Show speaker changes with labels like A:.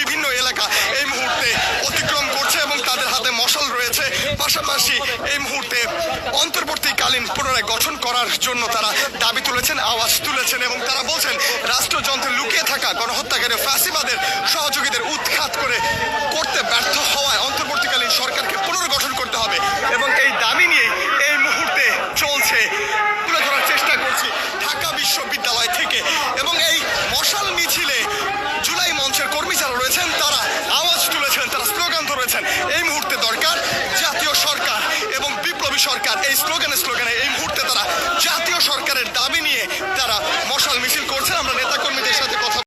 A: বিভিন্ন এলাকা এই মুহূর্তে অতিক্রম করছে এবং তাদের হাতে মশাল রয়েছে। পাশাপাশি এই মুহূর্তে অন্তর্বর্তীকালীন পুনরায় গঠন করার জন্য তারা দাবি তুলেছেন, আওয়াজ তুলেছেন এবং তারা বলছেন রাষ্ট্রযন্ত্রে লুকিয়ে থাকা গণহত্যাকারী ফ্যাসিবাদের সহযোগীদের উৎখাত করতে ব্যর্থ হওয়ায় অন্তর্বর্তীকালীন সরকারকে পুনর্গঠন করতে হবে এবং এই দাবি নিয়ে এই মুহূর্তে চলছে। তুলে ধরার চেষ্টা করছি ঢাকা বিশ্ববিদ্যালয় থেকে এবং এই মশাল মিছিলে জুলাই মঞ্চের কর্মী যারা রয়েছেন তারা আওয়াজ তুলেছেন, তারা স্লোগান ধরেছেন। এই মুহূর্তে দরকার জাতীয় সরকার এবং বিপ্লবী সরকার। এই স্লোগানে এই মুহূর্তে তারা জাতীয় সরকারের